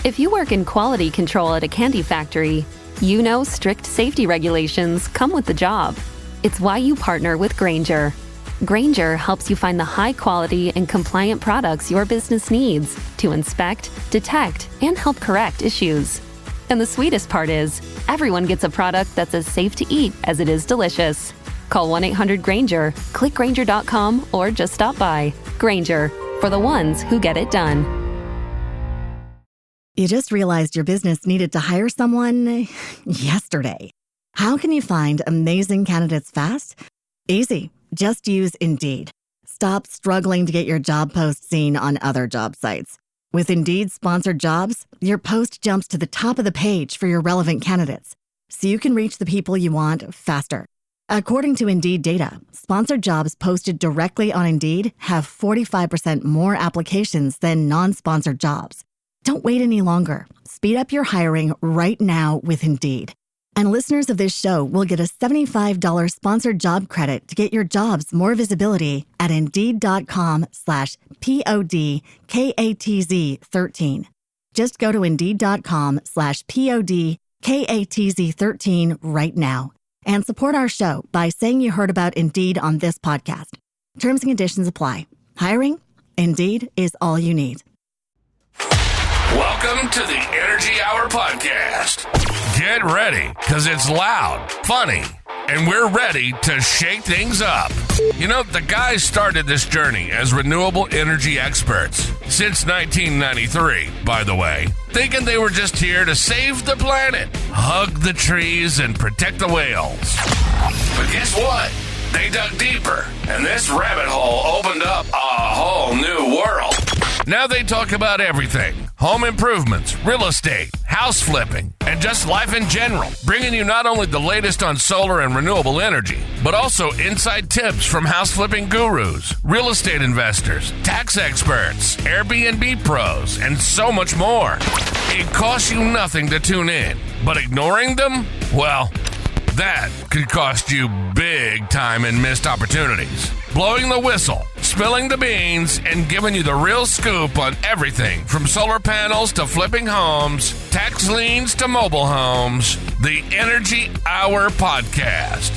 If you work in quality control at a candy factory, you know strict safety regulations come with the job. It's why you partner with Grainger. Grainger helps you find the high-quality and compliant products your business needs to inspect, detect, and help correct issues. And the sweetest part is, everyone gets a product that's as safe to eat as it is delicious. Call 1-800-GRAINGER, click Grainger.com, or just stop by. Grainger, for the ones who get it done. You just realized your business needed to hire someone yesterday. How can you find amazing candidates fast? Easy. Just use Indeed. Stop struggling to get your job post seen on other job sites. With Indeed sponsored jobs, your post jumps to the top of the page for your relevant candidates, so you can reach the people you want faster. According to Indeed data, sponsored jobs posted directly on Indeed have 45% more applications than non-sponsored jobs. Don't wait any longer. Speed up your hiring right now with Indeed. And listeners of this show will get a $75 sponsored job credit to get your jobs more visibility at Indeed.com/PODKATZ13. Just go to Indeed.com/PODKATZ13 right now and support our show by saying you heard about Indeed on this podcast. Terms and conditions apply. Hiring? Indeed is all you need. Welcome to the Energy Hour Podcast. Get ready, because it's loud, funny, and we're ready to shake things up. You know, the guys started this journey as renewable energy experts since 1993, by the way, thinking they were just here to save the planet, hug the trees, and protect the whales. But guess what? They dug deeper, and this rabbit hole opened up a whole new world. Now they talk about everything. Home improvements, real estate, house flipping, and just life in general, bringing you not only the latest on solar and renewable energy, but also inside tips from house flipping gurus, real estate investors, tax experts, Airbnb pros, and so much more. It costs you nothing to tune in, but ignoring them? Well, that could cost you big time in missed opportunities. Blowing the whistle, spilling the beans, and giving you the real scoop on everything from solar panels to flipping homes, tax liens to mobile homes. The Energy Hour Podcast.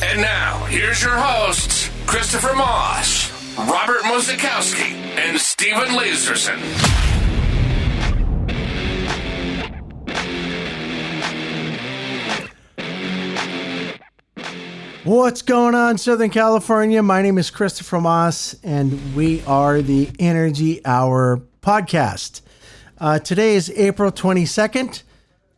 And now, here's your hosts, Christopher Moss, Robert Musikowski, and Steven Laserson. What's going on, Southern California? My name is Christopher Moss, and we are the Energy Hour Podcast. Today is April 22nd,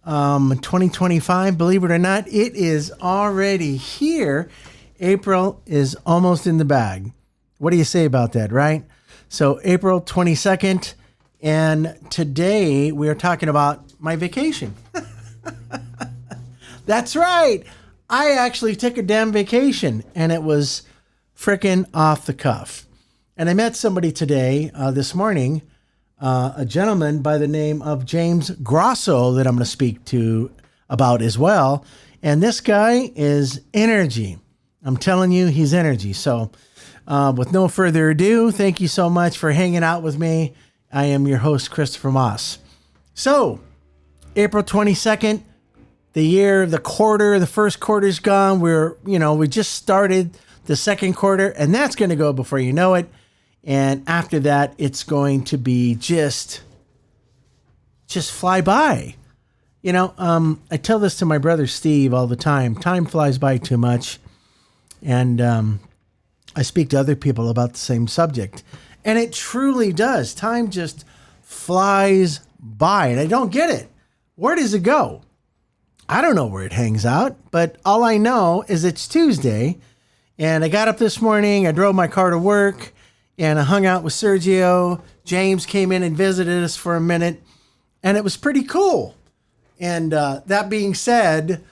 2025. Believe it or not, it is already here. April is almost in the bag. What do you say about that, right? So April 22nd, and today we are talking about my vacation. That's right. I actually took a damn vacation, and it was frickin' off the cuff. And I met somebody today, this morning, a gentleman by the name of James Grosso that I'm going to speak to about as well. And this guy is energy. I'm telling you, he's energy. So with no further ado, thank you so much for hanging out with me. I am your host, Christopher Moss. So, April 22nd, the year, the first quarter's gone. We just started the second quarter, and that's going to go before you know it. And after that, it's going to be just fly by. I tell this to my brother Steve all the time. Time flies by too much. And I speak to other people about the same subject. And it truly does. Time just flies by. And I don't get it. Where does it go? I don't know where it hangs out, but all I know is it's Tuesday, and I got up this morning, I drove my car to work, and I hung out with Sergio. James came in and visited us for a minute, and it was pretty cool. And that being said,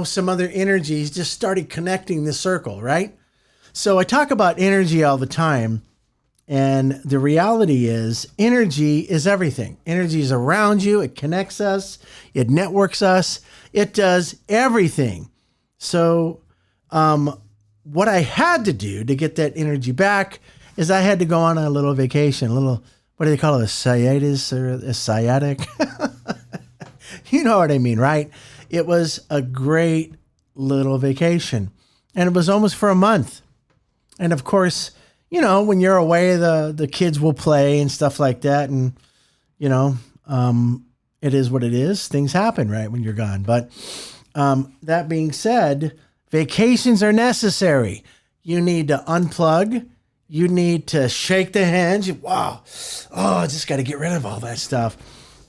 some other energies just started connecting the circle, right? So I talk about energy all the time, and the reality is energy is everything. Energy is around you. It connects us. It networks us. It does everything. So what I had to do to get that energy back is I had to go on a little vacation, a little what do they call it? A sciatus or a sciatic? You know what I mean, right? It was a great little vacation, and it was almost for a month. And of course, you know, when you're away, the kids will play and stuff like that. And, you know, it is what it is. Things happen, right, when you're gone. But that being said, vacations are necessary. You need to unplug. You need to shake the hands. Wow. Oh, I just got to get rid of all that stuff.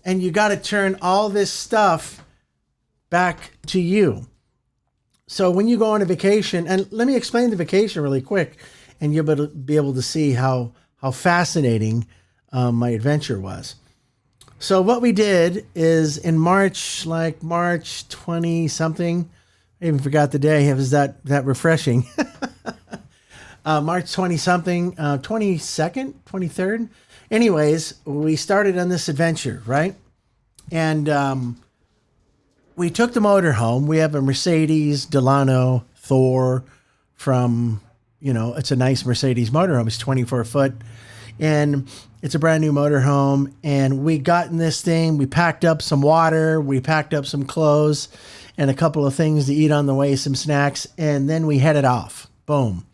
And you got to turn all this stuff back to you. So when you go on a vacation, and let me explain the vacation really quick, and you'll be able to see how fascinating my adventure was. So what we did is in March, like March 20 something, I even forgot the day. It was that refreshing. March 20 something, 22nd, 23rd. Anyways, we started on this adventure, right? And we took the motor home. We have a Mercedes Delano Thor from, you know, it's a nice Mercedes motorhome. It's 24 foot and it's a brand new motorhome. And we got in this thing. We packed up some water. We packed up some clothes and a couple of things to eat on the way, some snacks. And then we headed off. Boom.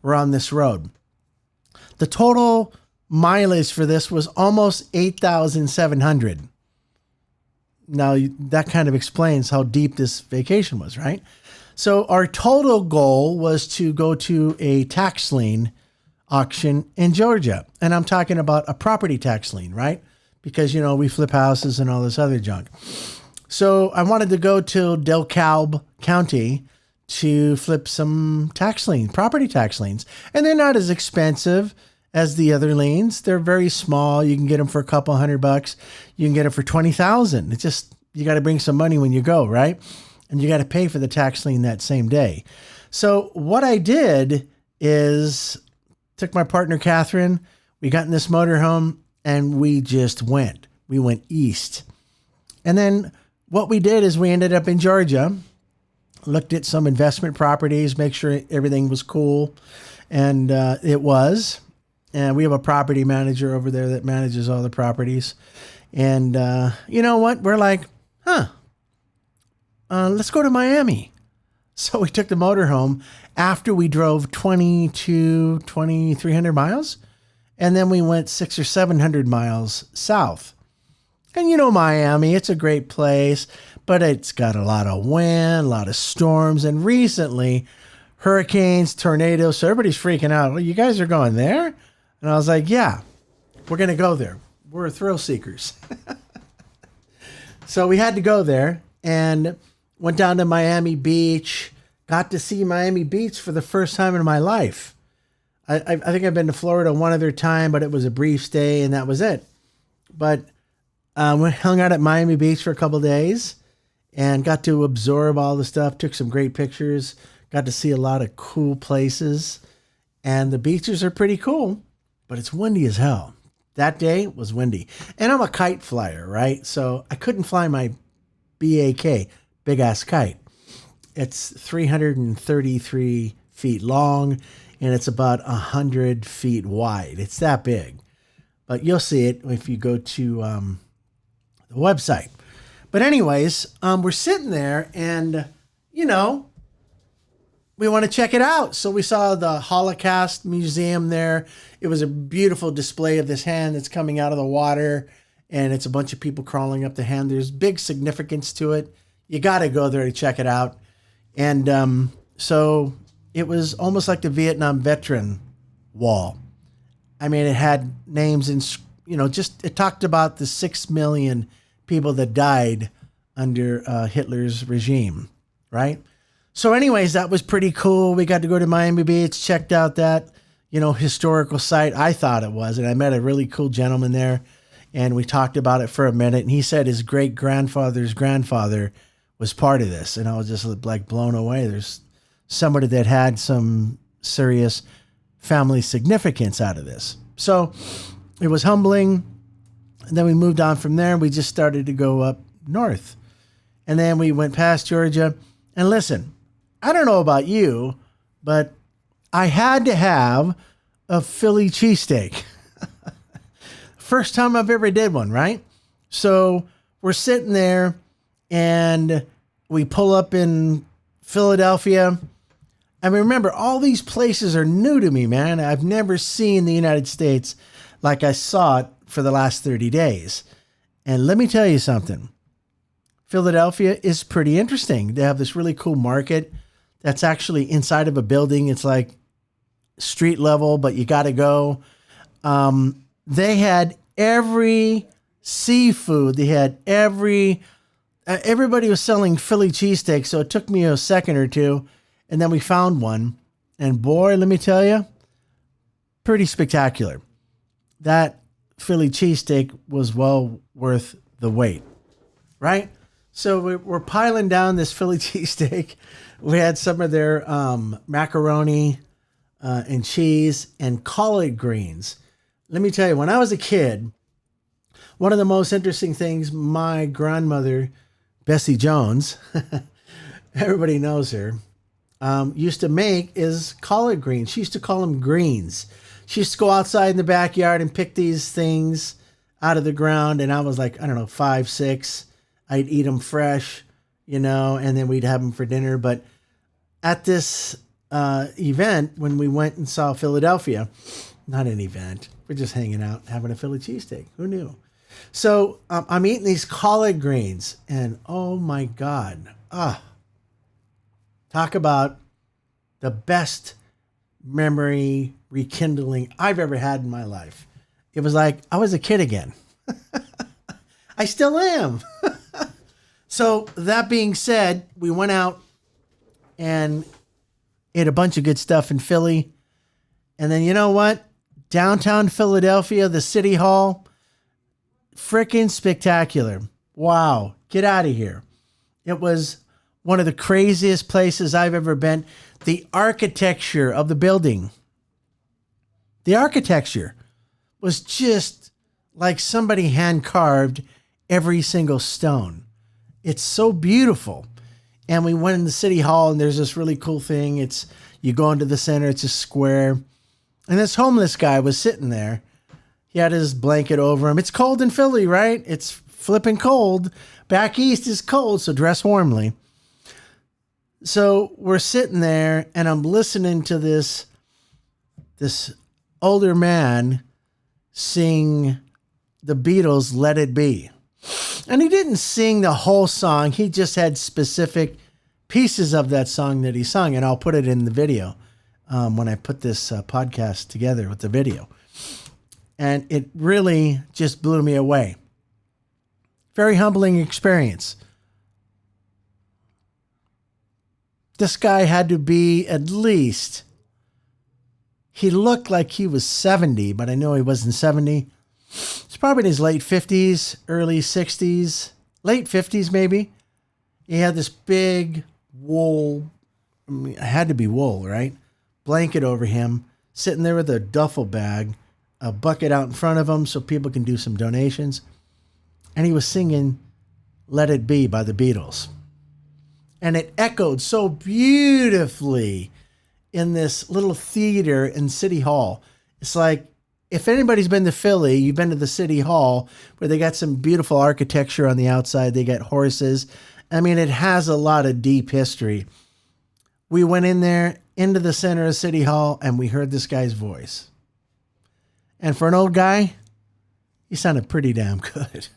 We're on this road. The total mileage for this was almost 8,700. Now that kind of explains how deep this vacation was, right? So our total goal was to go to a tax lien auction in Georgia. And I'm talking about a property tax lien, right? Because, you know, we flip houses and all this other junk. So I wanted to go to DeKalb County to flip some property tax liens. And they're not as expensive as the other liens. They're very small. You can get them for a couple $100. You can get them for $20,000. It's just, you got to bring some money when you go, right? And you got to pay for the tax lien that same day. So what I did is took my partner, Catherine, we got in this motorhome and we just went. We went east. And then what we did is we ended up in Georgia, looked at some investment properties, make sure everything was cool. And it was. And we have a property manager over there that manages all the properties. And you know what? We're like, let's go to Miami. So we took the motorhome after we drove 2,300 miles. And then we went 600 or 700 miles south. And you know, Miami, it's a great place, but it's got a lot of wind, a lot of storms. And recently, hurricanes, tornadoes. So everybody's freaking out. Well, you guys are going there? And I was like, yeah, we're going to go there. We're thrill seekers. So we had to go there and went down to Miami Beach, got to see Miami Beach for the first time in my life. I think I've been to Florida one other time, but it was a brief stay and that was it. But we hung out at Miami Beach for a couple of days and got to absorb all the stuff, took some great pictures, got to see a lot of cool places. And the beaches are pretty cool, but it's windy as hell. That day was windy. And I'm a kite flyer, right? So I couldn't fly my BAK, big ass kite. It's 333 feet long and it's about 100 feet wide. It's that big. But you'll see it if you go to the website. But anyways, we're sitting there and, you know, we want to check it out. So we saw the Holocaust Museum there. It was a beautiful display of this hand that's coming out of the water. And it's a bunch of people crawling up the hand. There's big significance to it. You got to go there to check it out. And so it was almost like the Vietnam veteran wall. I mean, it had names and, you know, just it talked about the 6 million people that died under Hitler's regime, right? So anyways, that was pretty cool. We got to go to Miami Beach, checked out that, you know, historical site. I thought it was, and I met a really cool gentleman there, and we talked about it for a minute, and he said his great-grandfather's grandfather was part of this, and I was just like blown away. There's somebody that had some serious family significance out of this. So it was humbling. And then we moved on from there. We just started to go up north. And then we went past Georgia. And listen, I don't know about you, but I had to have a Philly cheesesteak. first time I've ever did one, right? So we're sitting there and we pull up in Philadelphia. And remember, all these places are new to me, man. I've never seen the United States like I saw it for the last 30 days. And let me tell you something. Philadelphia is pretty interesting. They have this really cool market that's actually inside of a building. It's like street level, but you got to go. They had every seafood. They had everybody was selling Philly cheesesteak. So it took me a second or two. And then we found one. And boy, let me tell you, pretty spectacular. That Philly cheesesteak was well worth the wait, right? So we're piling down this Philly cheesesteak. We had some of their macaroni and cheese and collard greens. Let me tell you, when I was a kid, one of the most interesting things my grandmother, Bessie Jones, everybody knows her, used to make is collard greens. She used to call them greens. She used to go outside in the backyard and pick these things out of the ground. And I was like, I don't know, 5, 6. I'd eat them fresh, and then we'd have them for dinner. But at this event, when we went and saw Philadelphia, not an event, we're just hanging out, having a Philly cheesesteak. Who knew? So I'm eating these collard greens, and oh my God. Talk about the best memory rekindling I've ever had in my life. It was like I was a kid again. I still am. So that being said, we went out and ate a bunch of good stuff in Philly. And then you know what? Downtown Philadelphia, the City Hall, freaking spectacular. Wow. Get out of here. It was one of the craziest places I've ever been. The architecture of the building. The architecture was just like somebody hand carved every single stone. It's so beautiful. And we went in the City Hall and there's this really cool thing. You go into the center, it's a square. And this homeless guy was sitting there. He had his blanket over him. It's cold in Philly, right? It's flipping cold. Back east is cold, so dress warmly. So we're sitting there and I'm listening to this older man sing the Beatles' Let It Be. And he didn't sing the whole song. He just had specific pieces of that song that he sung. And I'll put it in the video when I put this podcast together with the video. And it really just blew me away. Very humbling experience. This guy had to be at least, he looked like he was 70, but I know he wasn't 70. He's probably in his late 50s, early 60s, late 50s maybe. He had this big wool, it had to be wool, right? Blanket over him, sitting there with a duffel bag, a bucket out in front of him so people can do some donations. And he was singing Let It Be by the Beatles. And it echoed so beautifully in this little theater in City Hall. It's like, if anybody's been to Philly, you've been to the City Hall where they got some beautiful architecture on the outside. They got horses. I mean, it has a lot of deep history. We went in there into the center of City Hall and we heard this guy's voice. And for an old guy, he sounded pretty damn good.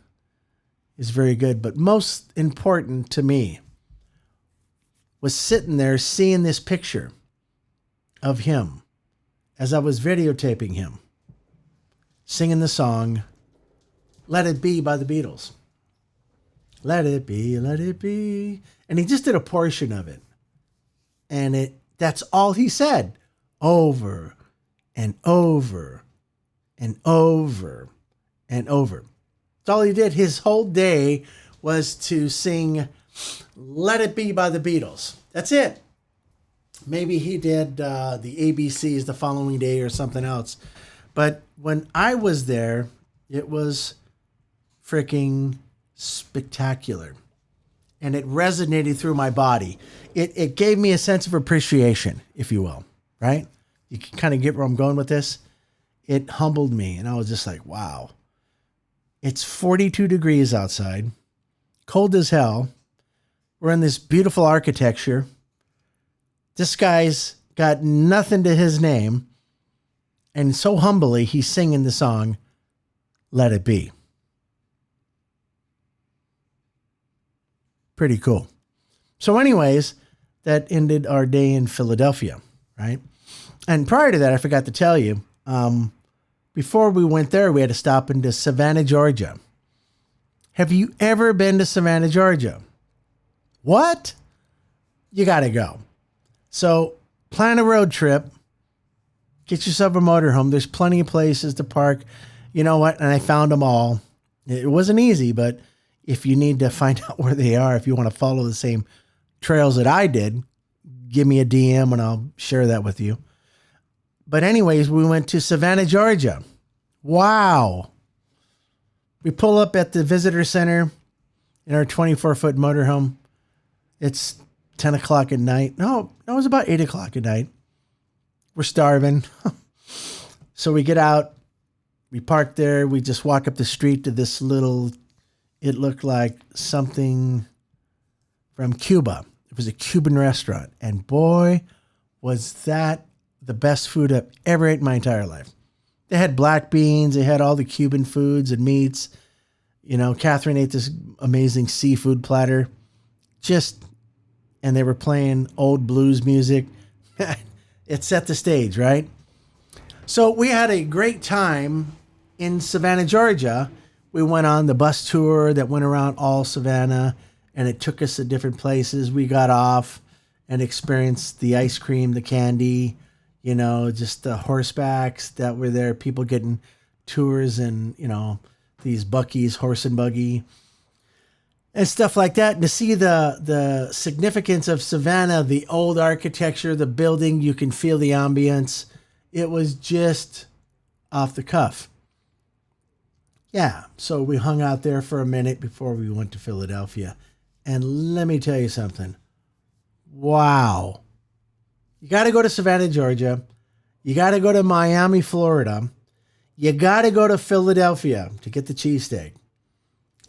He's very good. But most important to me was sitting there seeing this picture of him as I was videotaping him, singing the song, Let It Be by the Beatles. Let it be, let it be. And he just did a portion of it. And that's all he said over and over and over and over. That's all he did. His whole day was to sing Let It Be by the Beatles. That's it. Maybe he did the ABCs the following day or something else. But when I was there, it was freaking spectacular. And it resonated through my body. It gave me a sense of appreciation, if you will, right? You can kind of get where I'm going with this. It humbled me. And I was just like, wow. It's 42 degrees outside, cold as hell. We're in this beautiful architecture. This guy's got nothing to his name. And so humbly, he's singing the song, Let It Be. Pretty cool. So anyways, that ended our day in Philadelphia, right? And prior to that, I forgot to tell you, before we went there, we had to stop into Savannah, Georgia. Have you ever been to Savannah, Georgia? What? You got to go. So plan a road trip. Get yourself a motorhome. There's plenty of places to park. You know what? And I found them all. It wasn't easy, but if you need to find out where they are, if you want to follow the same trails that I did, give me a DM and I'll share that with you. But anyways, we went to Savannah, Georgia. Wow. We pull up at the visitor center in our 24-foot motorhome. It's 10 o'clock at night. No, it was about 8 o'clock at night. We're starving. So we get out. We park there. We just walk up the street to this little, it looked like something from Cuba. It was a Cuban restaurant. And boy, was that the best food I've ever ate in my entire life. They had black beans. They had all the Cuban foods and meats. You know, Catherine ate this amazing seafood platter. And they were playing old blues music. It set the stage, right? So we had a great time in Savannah, Georgia. We went on the bus tour that went around all Savannah, and it took us to different places. We got off and experienced the ice cream, the candy, you know, just the horsebacks that were there, people getting tours and, you know, these Buc-ee's, horse and buggy, and stuff like that. And to see the significance of Savannah, the old architecture, the building, you can feel the ambience. It was just off the cuff. Yeah, so we hung out there for a minute before we went to Philadelphia. And let me tell you something. Wow. You got to go to Savannah, Georgia. You got to go to Miami, Florida. You got to go to Philadelphia to get the cheesesteak.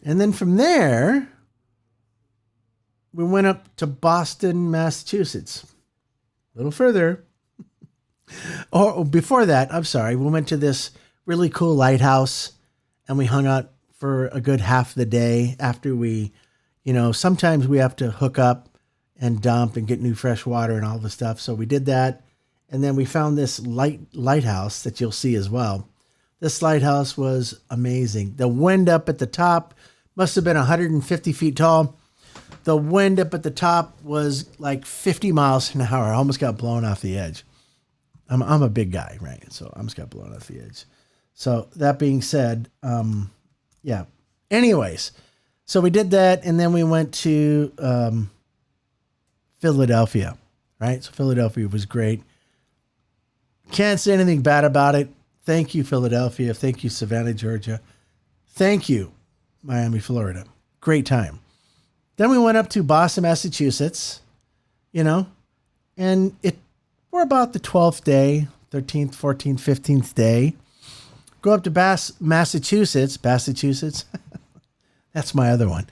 And then from there, we went up to Boston, Massachusetts. A little further. Or before that, I'm sorry, we went to this really cool lighthouse and we hung out for a good half the day after we, you know, sometimes we have to hook up and dump and get new fresh water and all the stuff. So we did that. And then we found this lighthouse that you'll see as well. This lighthouse was amazing. The wind up at the top must have been 150 feet tall. The wind up at the top was like 50 miles an hour. I almost got blown off the edge. I'm a big guy, right? So I almost got blown off the edge. So that being said, yeah. Anyways, so we did that, and then we went to Philadelphia, right? So Philadelphia was great. Can't say anything bad about it. Thank you, Philadelphia. Thank you, Savannah, Georgia. Thank you, Miami, Florida. Great time. Then we went up to Boston, Massachusetts, you know, and we're about the 12th day, 13th, 14th, 15th day. Go up to Massachusetts. That's my other one.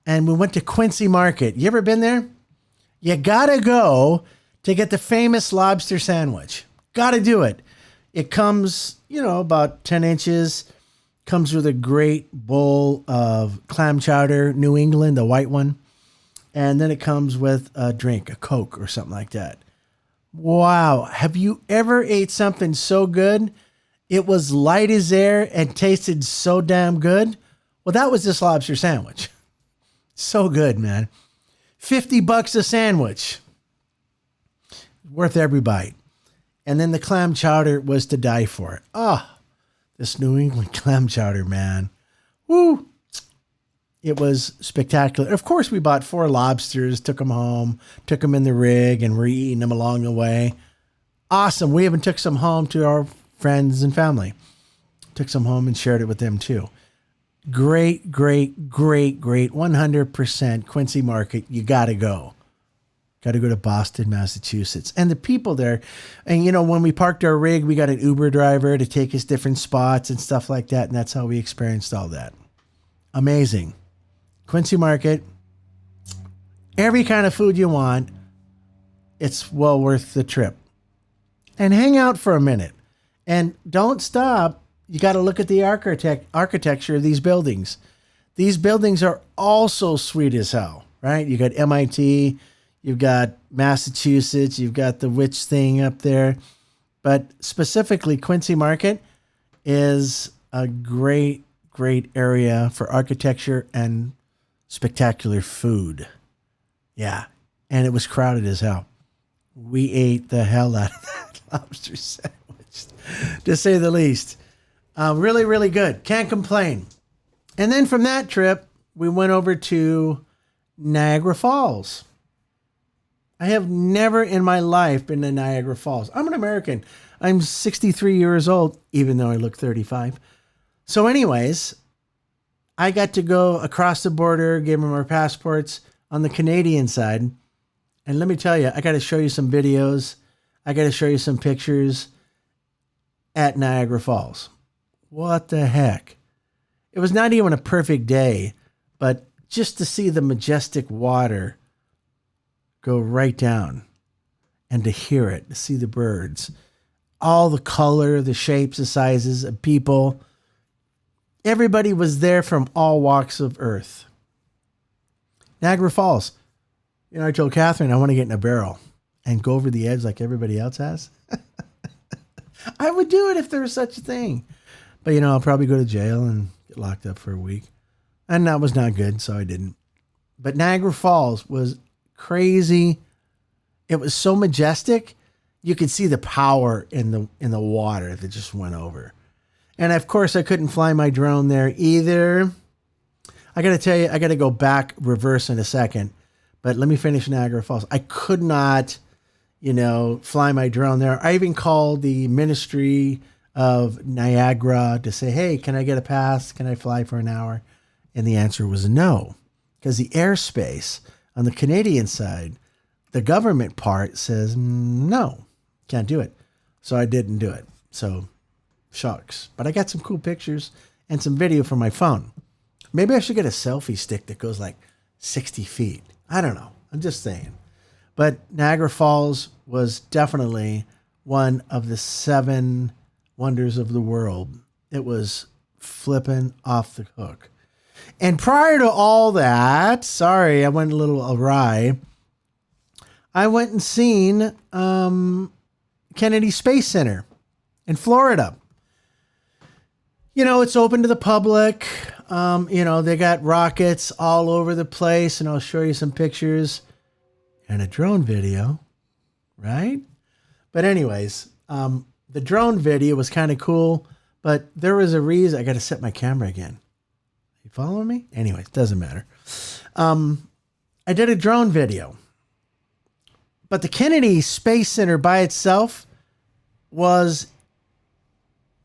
And we went to Quincy Market. You ever been there? You got to go to get the famous lobster sandwich. Got to do it. It comes, you know, about 10 inches. Comes with a great bowl of clam chowder, New England, the white one. And then it comes with a drink, a Coke or something like that. Wow. Have you ever ate something so good? It was light as air and tasted so damn good. Well, that was this lobster sandwich. So good, man. $50 a sandwich. Worth every bite. And then the clam chowder was to die for. This New England clam chowder, man. Woo. It was spectacular. Of course, we bought 4 lobsters, took them home, took them in the rig, and we're eating them along the way. Awesome. We even took some home to our friends and family. Took some home and shared it with them too. Great, great, great, great. 100% Quincy Market. You got to go. Got to go to Boston, Massachusetts. And the people there, and you know, when we parked our rig, we got an Uber driver to take us different spots and stuff like that. And that's how we experienced all that. amazing. Quincy Market, every kind of food you want. It's well worth the trip. And hang out for a minute. And don't stop. You got to look at the architecture of these buildings. These buildings are also sweet as hell, right? You got MIT, you've got Massachusetts, you've got the witch thing up there. But specifically, Quincy Market is a great, great area for architecture and spectacular food. Yeah. And it was crowded as hell. We ate the hell out of that lobster sandwich, to say the least. Really, really good. Can't complain. And then from that trip, we went over to Niagara Falls. I have never in my life been to Niagara Falls. I'm an American. I'm 63 years old, even though I look 35. So anyways, I got to go across the border, gave them our passports on the Canadian side. And let me tell you, I got to show you some videos. I got to show you some pictures at Niagara Falls. What the heck? It was not even a perfect day, but just to see the majestic water go right down and to hear it, to see the birds, all the color, the shapes, the sizes of people. Everybody was there from all walks of earth. Niagara Falls. You know, I told Catherine I want to get in a barrel and go over the edge like everybody else has. I would do it if there was such a thing. But, you know, I'll probably go to jail and get locked up for a week. And that was not good, so I didn't. But Niagara Falls was crazy. It was so majestic. You could see the power in the water that just went over. And, of course, I couldn't fly my drone there either. I got to tell you, I got to go back reverse in a second. But let me finish Niagara Falls. I could not, fly my drone there. I even called the Ministry of Niagara to say, hey, can I get a pass? Can I fly for an hour? And the answer was no, because the airspace on the Canadian side, the government part says, no, can't do it. So I didn't do it. So shucks. But I got some cool pictures and some video from my phone. Maybe I should get a selfie stick that goes like 60 feet. I don't know. I'm just saying. But Niagara Falls was definitely one of the 7 wonders of the world. It was flipping off the hook. And prior to all that, sorry, I went a little awry. I went and seen Kennedy Space Center in Florida. It's open to the public. They got rockets all over the place, and I'll show you some pictures and a drone video, right? But anyways, the drone video was kind of cool, but there was a reason. I got to set my camera again. You following me? Anyways, doesn't matter. I did a drone video, but the Kennedy Space Center by itself was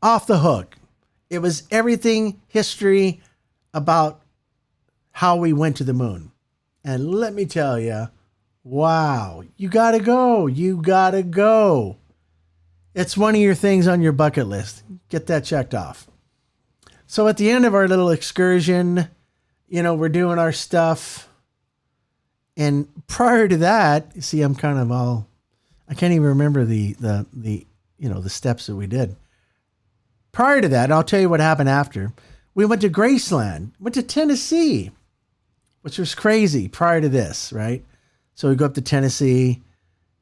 off the hook. It was everything history about how we went to the moon. And let me tell you, wow, you got to go. You got to go. It's one of your things on your bucket list. Get that checked off. So at the end of our little excursion, we're doing our stuff. And prior to that, you see, I'm kind of I can't even remember the steps that we did. Prior to that, I'll tell you what happened after. We went to Graceland, went to Tennessee, which was crazy prior to this, right? So we go up to Tennessee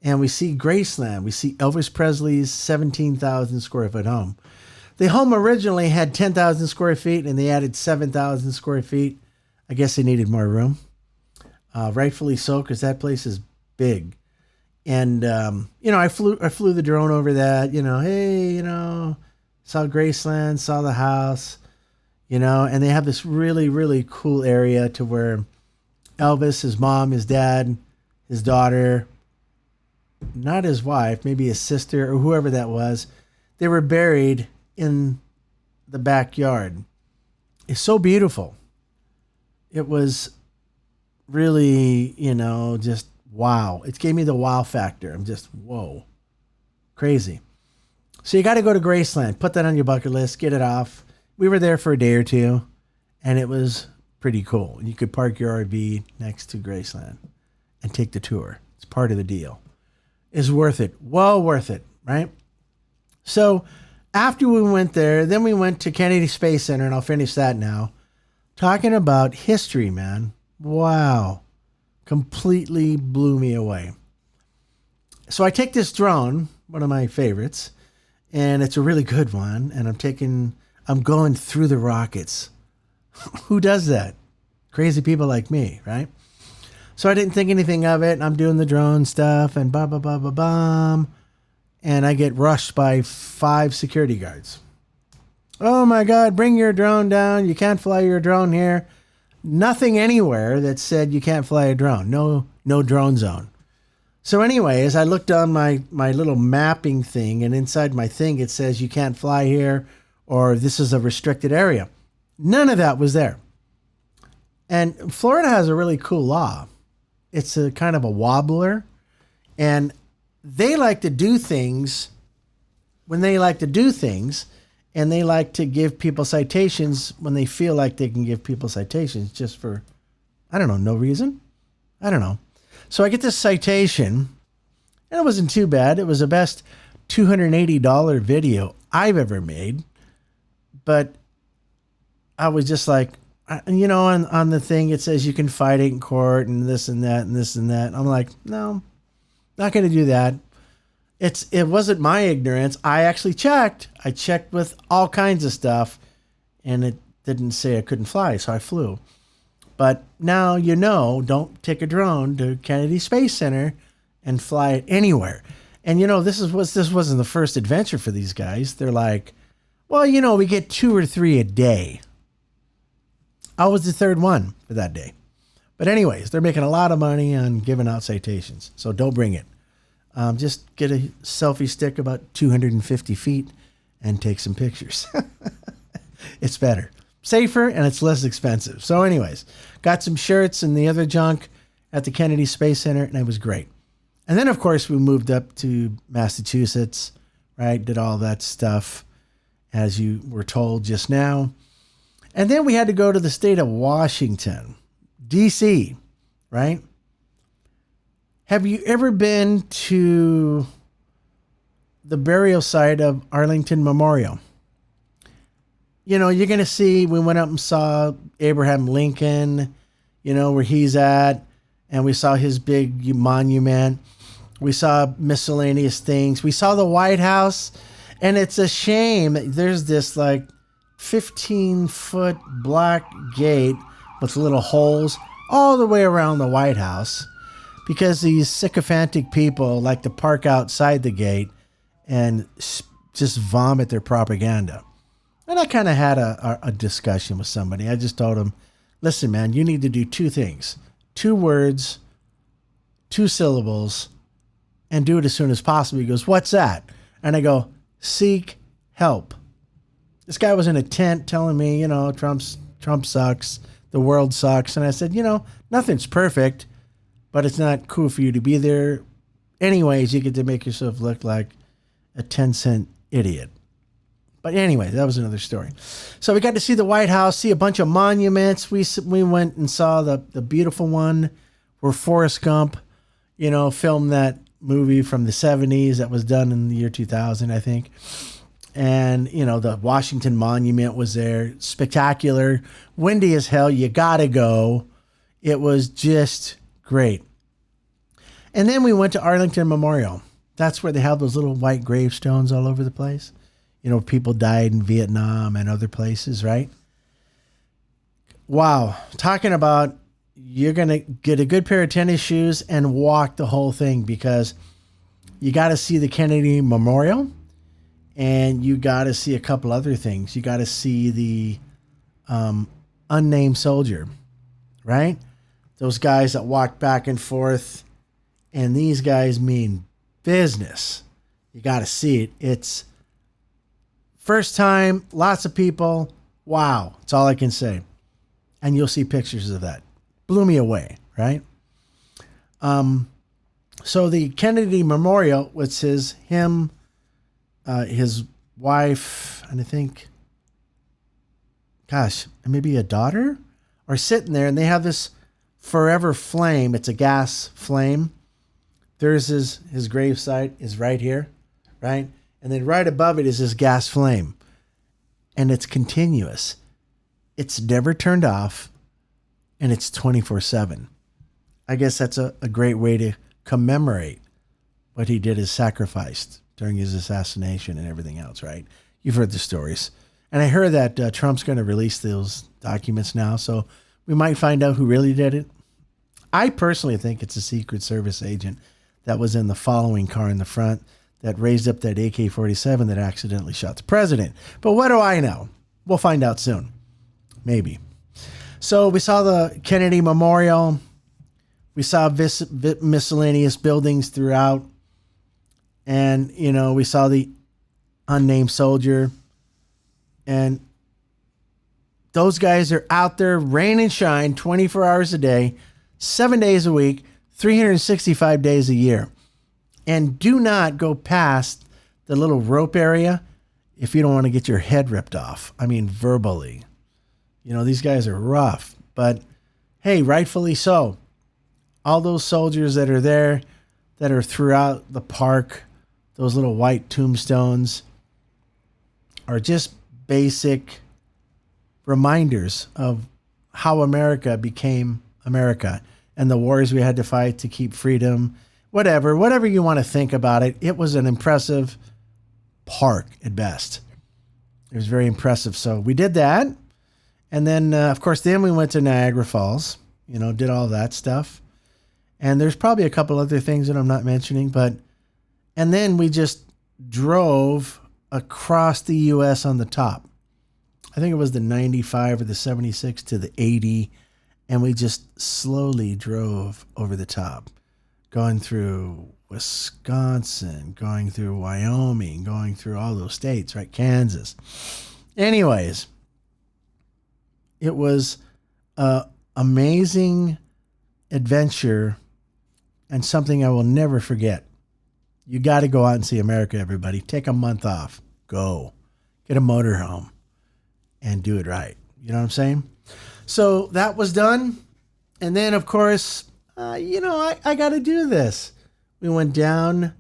and we see Graceland. We see Elvis Presley's 17,000 square foot home. The home originally had 10,000 square feet and they added 7,000 square feet. I guess they needed more room. Rightfully so, because that place is big. And, I flew the drone over that, saw Graceland, saw the house, and they have this really, really cool area to where Elvis, his mom, his dad, his daughter, not his wife, maybe his sister or whoever that was, they were buried in the backyard. It's so beautiful. It was really, just wow. It gave me the wow factor. I'm just, whoa, crazy. So you got to go to Graceland. Put that on your bucket list. Get it off. We were there for a day or two, and it was pretty cool. You could park your RV next to Graceland and take the tour. It's part of the deal. It's worth it. Well worth it, right? So after we went there, then we went to Kennedy Space Center, and I'll finish that now. Talking about history, man. Wow. Completely blew me away. So I take this drone, one of my favorites, and it's a really good one, and I'm going through the rockets. Who does that? Crazy people like me, right? So I didn't think anything of it. I'm doing the drone stuff and bam. And I get rushed by 5 security guards. Oh my God, bring your drone down. You can't fly your drone here. Nothing anywhere that said you can't fly a drone. No drone zone. So anyways, I looked on my little mapping thing, and inside my thing it says you can't fly here or this is a restricted area. None of that was there. And Florida has a really cool law. It's a kind of a wobbler, and they like to do things when they like to do things, and they like to give people citations when they feel like they can give people citations just for, I don't know, no reason. I don't know. So I get this citation, and it wasn't too bad. It was the best $280 video I've ever made. But I was just like, on the thing, it says you can fight it in court and this and that and this and that. I'm like, no, not going to do that. It wasn't my ignorance. I actually checked. I checked with all kinds of stuff, and it didn't say I couldn't fly, so I flew. But now don't take a drone to Kennedy Space Center and fly it anywhere. And this wasn't the first adventure for these guys. They're like, well, we get 2 or 3 a day. I was the third one for that day. But anyways, they're making a lot of money on giving out citations. So don't bring it. Just get a selfie stick about 250 feet and take some pictures. It's better. Safer, and it's less expensive. So anyways, got some shirts and the other junk at the Kennedy Space Center, and it was great. And then, of course, we moved up to Massachusetts, right? Did all that stuff, as you were told just now. And then we had to go to the state of Washington, D.C., right? Have you ever been to the burial site of Arlington Memorial? You're going to see, we went up and saw Abraham Lincoln, where he's at, and we saw his big monument. We saw miscellaneous things. We saw the White House, and it's a shame. There's this 15-foot black gate with little holes all the way around the White House, because these sycophantic people like to park outside the gate and just vomit their propaganda. And I kind of had a discussion with somebody. I just told him, listen, man, you need to do 2 things. 2 words, 2 syllables, and do it as soon as possible. He goes, what's that? And I go, seek help. This guy was in a tent telling me, Trump sucks, the world sucks. And I said, nothing's perfect, but it's not cool for you to be there. Anyways, you get to make yourself look like a 10-cent idiot. But anyway, that was another story. So we got to see the White House, see a bunch of monuments. We went and saw the beautiful one where Forrest Gump, filmed that movie from the 70s that was done in the year 2000, I think. And, the Washington Monument was there. Spectacular. Windy as hell. You got to go. It was just great. And then we went to Arlington Memorial. That's where they have those little white gravestones all over the place. People died in Vietnam and other places, right? Wow. Talking about, you're going to get a good pair of tennis shoes and walk the whole thing, because you got to see the Kennedy Memorial, and you got to see a couple other things. You got to see the unnamed soldier, right? Those guys that walk back and forth, and these guys mean business. You got to see it. It's first time, lots of people. Wow. That's all I can say. And you'll see pictures of that. Blew me away, right? So the Kennedy Memorial, which is him, his wife, and I think, maybe a daughter are sitting there, and they have this forever flame. It's a gas flame. There's his gravesite is right here, right? And then right above it is this gas flame. And it's continuous. It's never turned off, and it's 24/7. I guess that's a great way to commemorate what he did as sacrificed during his assassination and everything else, right? You've heard the stories. And I heard that Trump's going to release those documents now, so we might find out who really did it. I personally think it's a Secret Service agent that was in the following car in the front that raised up that AK-47 that accidentally shot the president. But what do I know? We'll find out soon. Maybe. So we saw the Kennedy Memorial. We saw miscellaneous buildings throughout. And, you know, we saw the unnamed soldier. And those guys are out there, rain and shine, 24 hours a day, 7 days a week, 365 days a year. And do not go past the little rope area if you don't want to get your head ripped off. I mean, verbally. You know, these guys are rough. But, hey, rightfully so. All those soldiers that are there, that are throughout the park, those little white tombstones, are just basic reminders of how America became America and the wars we had to fight to keep freedom. Whatever you want to think about it, it was an impressive park at best. It was very impressive. So we did that. And then, of course, then we went to Niagara Falls, you know, did all that stuff. And there's probably a couple other things that I'm not mentioning, and then we just drove across the U.S. on the top. I think it was the 95 or the 76 to the 80. And we just slowly drove over the top, going through Wisconsin, going through Wyoming, going through all those states, right? Kansas. Anyways, it was an amazing adventure and something I will never forget. You got to go out and see America, everybody. Take a month off. Go. Get a motorhome and do it right. You know what I'm saying? So that was done. And then, of course, I got to do this. We went down.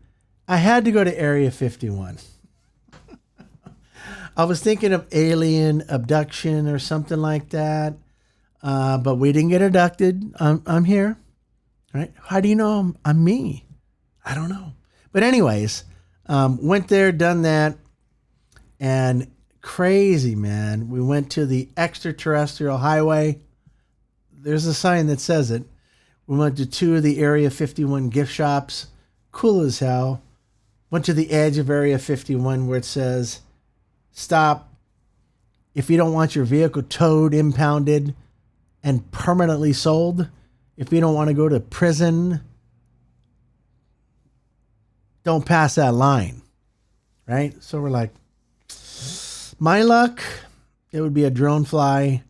I had to go to Area 51. I was thinking of alien abduction or something like that. But we didn't get abducted. I'm here. Right? How do you know I'm me? I don't know. But anyways, went there, done that. And crazy, man. We went to the extraterrestrial highway. There's a sign that says it. We went to 2 of the Area 51 gift shops. Cool as hell. Went to the edge of Area 51 where it says, stop. If you don't want your vehicle towed, impounded, and permanently sold, if you don't want to go to prison, don't pass that line. Right? So we're like, my luck, it would be a drone fly,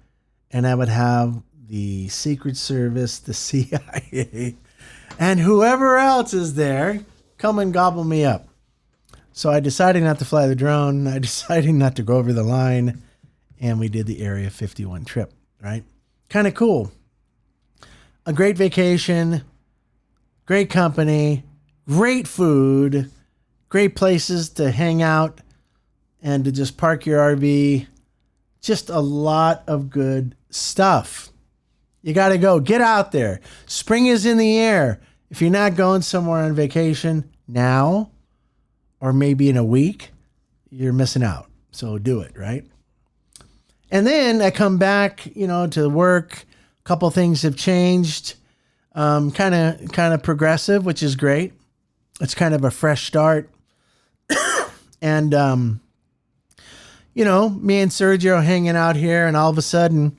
and I would have the Secret Service, the CIA, and whoever else is there come and gobble me up. So I decided not to fly the drone. I decided not to go over the line, and we did the Area 51 trip, right? Kind of cool. A great vacation, great company, great food, great places to hang out and to just park your RV. Just a lot of good stuff. You got to go. Get out there. Spring is in the air. If you're not going somewhere on vacation now or maybe in a week, you're missing out. So do it, right? And then I come back, to work. A couple things have changed. Kind of progressive, which is great. It's kind of a fresh start. And, me and Sergio hanging out here, and all of a sudden,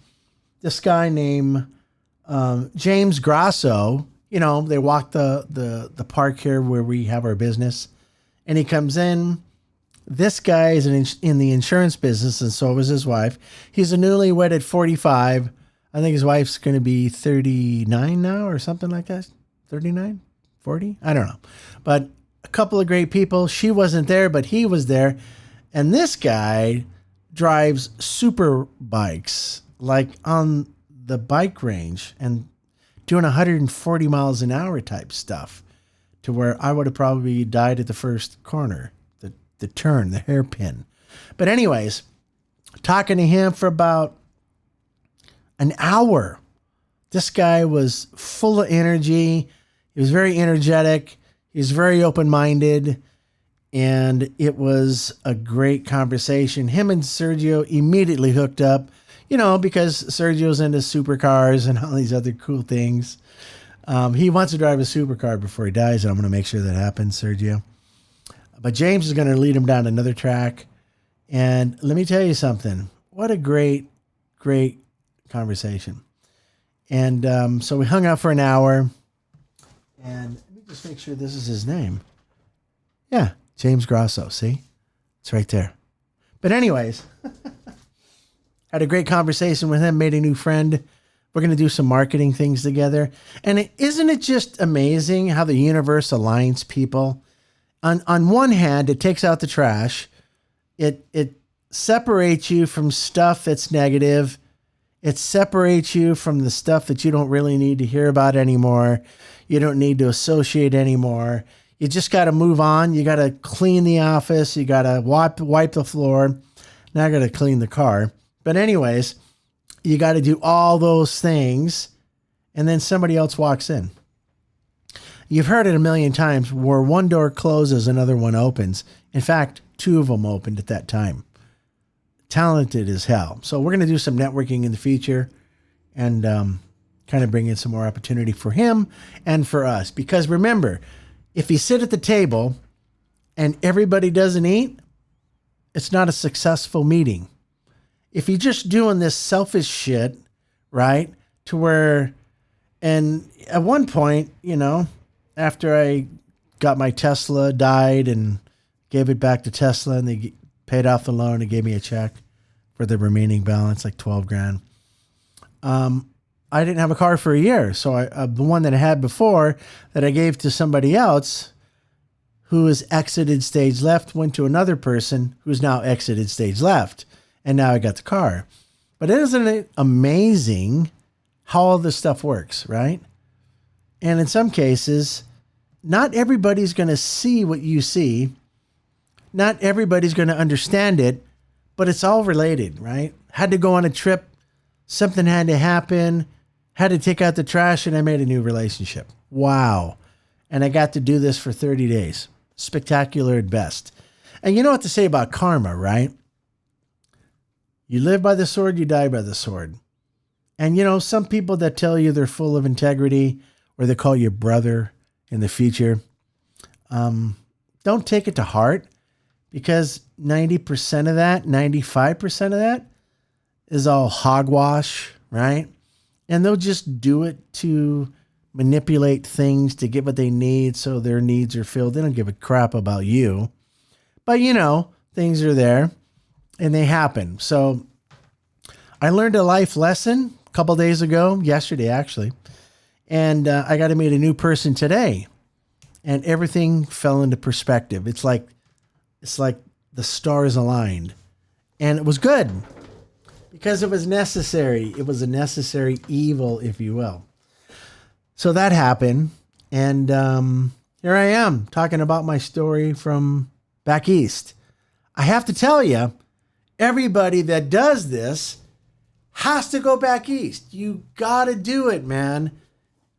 this guy named James Grasso, they walk the park here where we have our business, and he comes in. This guy is in the insurance business, and so was his wife. He's a newlywed at 45. I think his wife's going to be 39 now or something like that. 39, 40? I don't know. But a couple of great people. She wasn't there, but he was there. And this guy drives super bikes, like on the bike range and doing 140 miles an hour type stuff to where I would have probably died at the first corner, the turn, the hairpin. But anyways, talking to him for about an hour. This guy was full of energy. He was very energetic. He was very open-minded. And it was a great conversation. Him and Sergio immediately hooked up, because Sergio's into supercars and all these other cool things. He wants to drive a supercar before he dies, and I'm going to make sure that happens, Sergio. But James is going to lead him down another track. And let me tell you something. What a great, great conversation. And so we hung out for an hour. And let me just make sure this is his name. Yeah, James Grosso. See? It's right there. But anyways, had a great conversation with him, made a new friend. We're going to do some marketing things together. And isn't it just amazing how the universe aligns people? On one hand, it takes out the trash. It separates you from stuff that's negative. It separates you from the stuff that you don't really need to hear about anymore. You don't need to associate anymore. You just got to move on. You got to clean the office. You got to wipe the floor. Now I got to clean the car. But anyways, you got to do all those things. And then somebody else walks in. You've heard it a million times where one door closes, another one opens. In fact, two of them opened at that time. Talented as hell. So we're going to do some networking in the future and kind of bring in some more opportunity for him and for us. Because remember, if you sit at the table and everybody doesn't eat, it's not a successful meeting. If you're just doing this selfish shit, right, to where, and at one point, after I got my Tesla, died and gave it back to Tesla and they paid off the loan and gave me a check for the remaining balance, like $12,000. I didn't have a car for a year. So the one that I had before that I gave to somebody else who has exited stage left went to another person who's now exited stage left. And now I got the car. But isn't it amazing how all this stuff works, right? And in some cases, not everybody's going to see what you see. Not everybody's going to understand it, but it's all related, right? Had to go on a trip. Something had to happen. Had to take out the trash, and I made a new relationship. Wow. And I got to do this for 30 days. Spectacular at best. And you know what to say about karma, right? You live by the sword, you die by the sword. And some people that tell you they're full of integrity or they call you brother in the future, don't take it to heart because 90% of that, 95% of that is all hogwash, right? And they'll just do it to manipulate things to get what they need so their needs are filled. They don't give a crap about you. But, things are there and they happen. So I learned a life lesson a couple days ago, yesterday actually, and I got to meet a new person today. And everything fell into perspective. It's like the stars aligned. And it was good because it was necessary. It was a necessary evil, if you will. So that happened. And here I am talking about my story from back east. I have to tell you, everybody that does this has to go back east. You got to do it, man.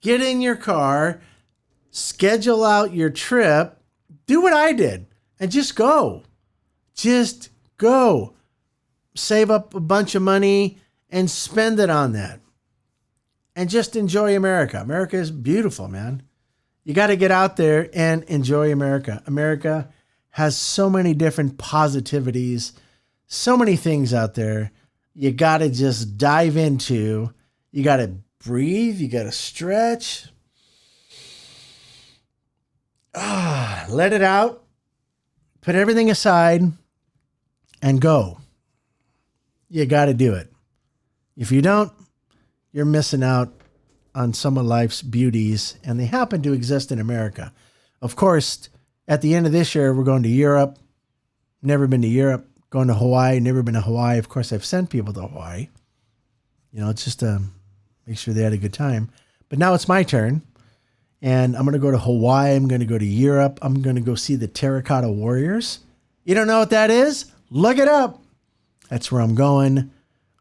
Get in your car, schedule out your trip, do what I did, and just go. Just go. Save up a bunch of money and spend it on that. And just enjoy America. America is beautiful, man. You got to get out there and enjoy America. America has so many different positivities, so many things out there. You got to just dive into. You got to breathe. You got to stretch. Let it out. Put everything aside and go. You got to do it. If you don't, you're missing out on some of life's beauties, and they happen to exist in America. Of course, at the end of this year, we're going to Europe. Never been to Europe. Going to Hawaii. Never been to Hawaii. Of course, I've sent people to Hawaii. It's just make sure they had a good time. But now it's my turn. And I'm going to go to Hawaii. I'm going to go to Europe. I'm going to go see the Terracotta Warriors. You don't know what that is? Look it up. That's where I'm going.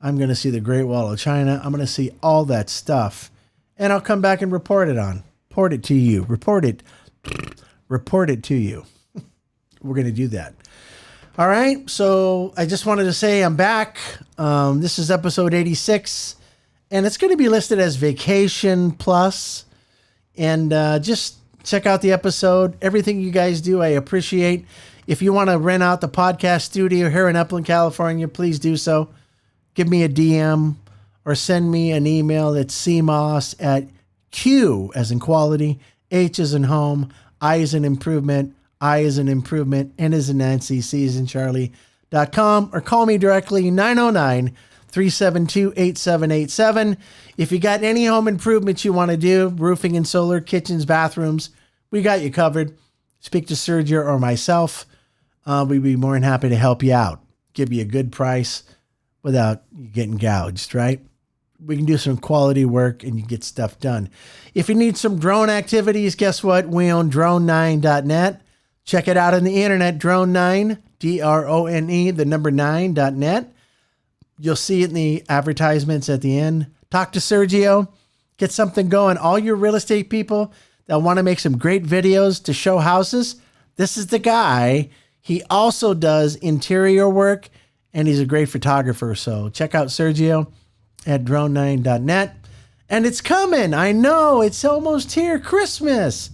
I'm going to see the Great Wall of China. I'm going to see all that stuff. And I'll come back and report it to you. Report it to you. We're going to do that. All right. So I just wanted to say I'm back. This is episode 86. And it's going to be listed as Vacation Plus. And just check out the episode. Everything you guys do, I appreciate. If you want to rent out the podcast studio here in Upland, California, please do so. Give me a DM or send me an email at cmoss at Q as in quality, H as in home, I as in improvement, I as in improvement, N as in Nancy, C as in Charlie.com, or call me directly 909-372-8787. If you got any home improvements you want to do, roofing and solar, kitchens, bathrooms, we got you covered. Speak to Sergio or myself. We'd be more than happy to help you out. Give you a good price without you getting gouged, right? We can do some quality work and you get stuff done. If you need some drone activities, guess what? We own drone9.net. Check it out on the internet, drone9, DRONE, the number 9.net. You'll see it in the advertisements at the end. Talk to Sergio. Get something going. All your real estate people that want to make some great videos to show houses, this is the guy. He also does interior work, and he's a great photographer. So check out Sergio at drone9.net. And it's coming. I know. It's almost here. Christmas.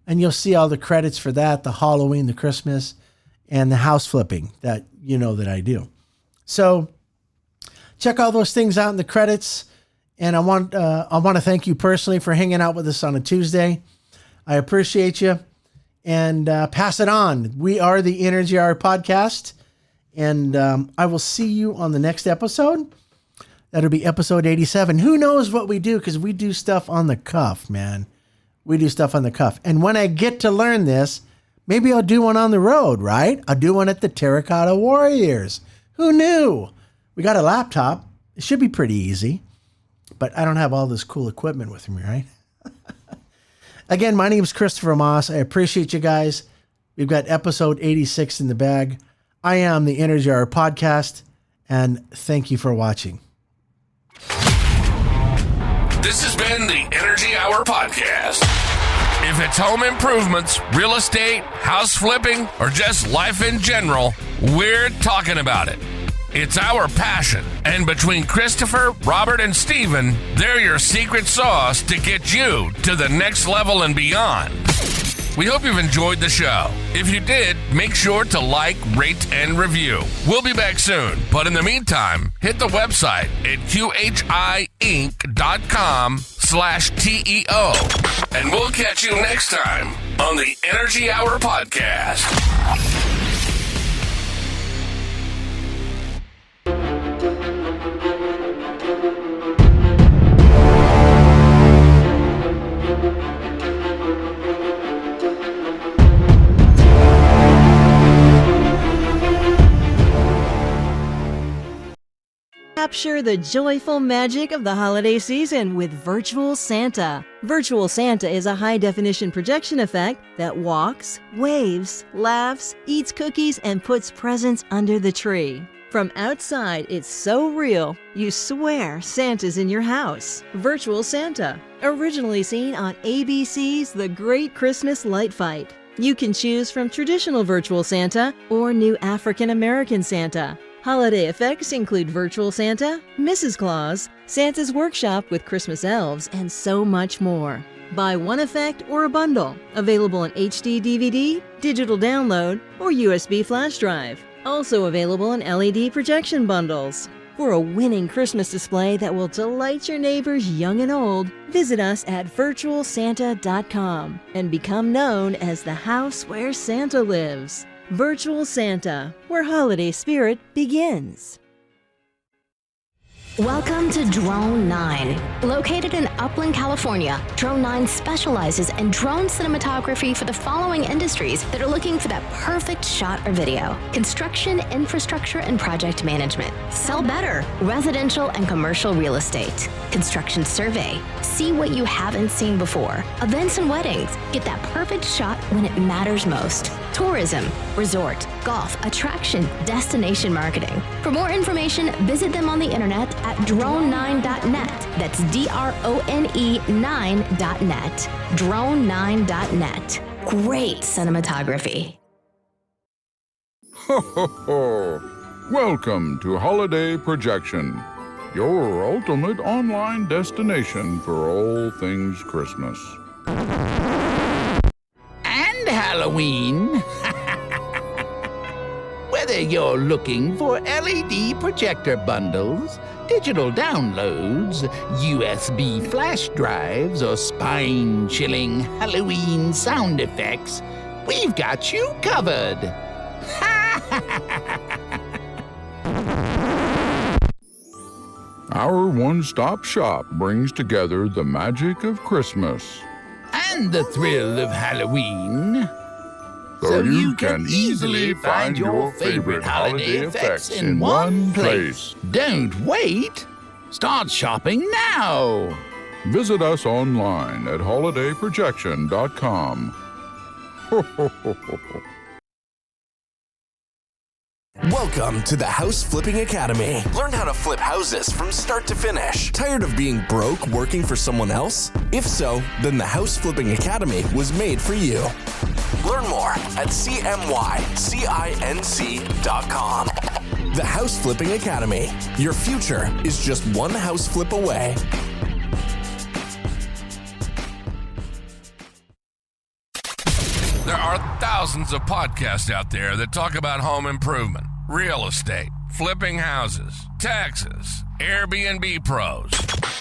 And you'll see all the credits for that, the Halloween, the Christmas, and the house flipping that you know that I do. So check all those things out in the credits. And I want to thank you personally for hanging out with us on a Tuesday. I appreciate you. And pass it on. We are the Energy Hour Podcast. And I will see you on the next episode. That'll be episode 87. Who knows what we do? Because we do stuff on the cuff, man. We do stuff on the cuff. And when I get to learn this, maybe I'll do one on the road, right? I'll do one at the Terracotta Warriors. Who knew? We got a laptop. It should be pretty easy. But I don't have all this cool equipment with me, right? Again, my name is Christopher Moss. I appreciate you guys. We've got episode 86 in the bag. I am the Energy Hour Podcast, and thank you for watching. This has been the Energy Hour Podcast. If it's home improvements, real estate, house flipping, or just life in general, we're talking about it. It's our passion. And between Christopher, Robert, and Steven, they're your secret sauce to get you to the next level and beyond. We hope you've enjoyed the show. If you did, make sure to like, rate, and review. We'll be back soon. But in the meantime, hit the website at QHIinc.com/TEO. And we'll catch you next time on the Energy Hour Podcast. Capture the joyful magic of the holiday season with Virtual Santa. Virtual Santa is a high-definition projection effect that walks, waves, laughs, eats cookies, and puts presents under the tree. From outside, it's so real, you swear Santa's in your house. Virtual Santa, originally seen on ABC's The Great Christmas Light Fight. You can choose from traditional Virtual Santa or new African American Santa. Holiday effects include Virtual Santa, Mrs. Claus, Santa's Workshop with Christmas elves, and so much more. Buy one effect or a bundle, available in HD DVD, digital download, or USB flash drive. Also available in LED projection bundles. For a winning Christmas display that will delight your neighbors young and old, visit us at virtualsanta.com and become known as the house where Santa lives. Virtual Santa, where holiday spirit begins. Welcome to Drone 9. Located in Upland, California, Drone 9 specializes in drone cinematography for the following industries that are looking for that perfect shot or video: construction, infrastructure, and project management. Sell better: residential and commercial real estate. Construction survey: see what you haven't seen before. Events and weddings: get that perfect shot when it matters most. Tourism, resort, golf, attraction, destination marketing. For more information, visit them on the internet at drone9.net. That's DRONE 9.net. Drone9.net. Great cinematography. Ho, ho, ho. Welcome to Holiday Projection, your ultimate online destination for all things Christmas. And Halloween. Whether you're looking for LED projector bundles, digital downloads, USB flash drives, or spine-chilling Halloween sound effects, we've got you covered. Our one-stop shop brings together the magic of Christmas And the thrill of Halloween. so you can easily find your favorite holiday effects in one place. Don't wait. Start shopping now. Visit us online at holidayprojection.com. Ho, ho, ho, ho, ho. Welcome to the House Flipping Academy. Learn how to flip houses from start to finish. Tired of being broke working for someone else? If so, then the House Flipping Academy was made for you. Learn more at cmycinc.com. The House Flipping Academy. Your future is just one house flip away. There are thousands of podcasts out there that talk about home improvement, real estate, flipping houses, taxes, Airbnb pros,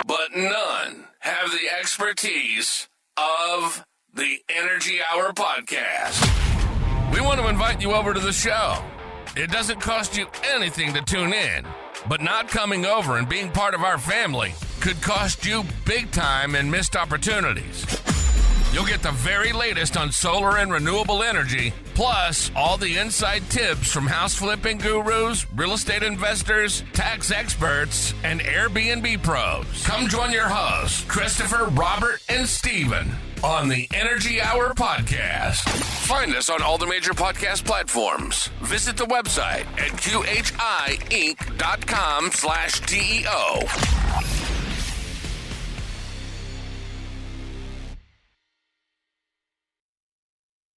but none have the expertise of the Energy Hour podcast. We want to invite you over to the show. It doesn't cost you anything to tune in, but not coming over and being part of our family could cost you big time and missed opportunities. You'll get the very latest on solar and renewable energy, plus all the inside tips from house flipping gurus, real estate investors, tax experts, and Airbnb pros. Come join your hosts, Christopher, Robert, and Steven, on the Energy Hour podcast. Find us on all the major podcast platforms. Visit the website at qhiinc.com/DEO.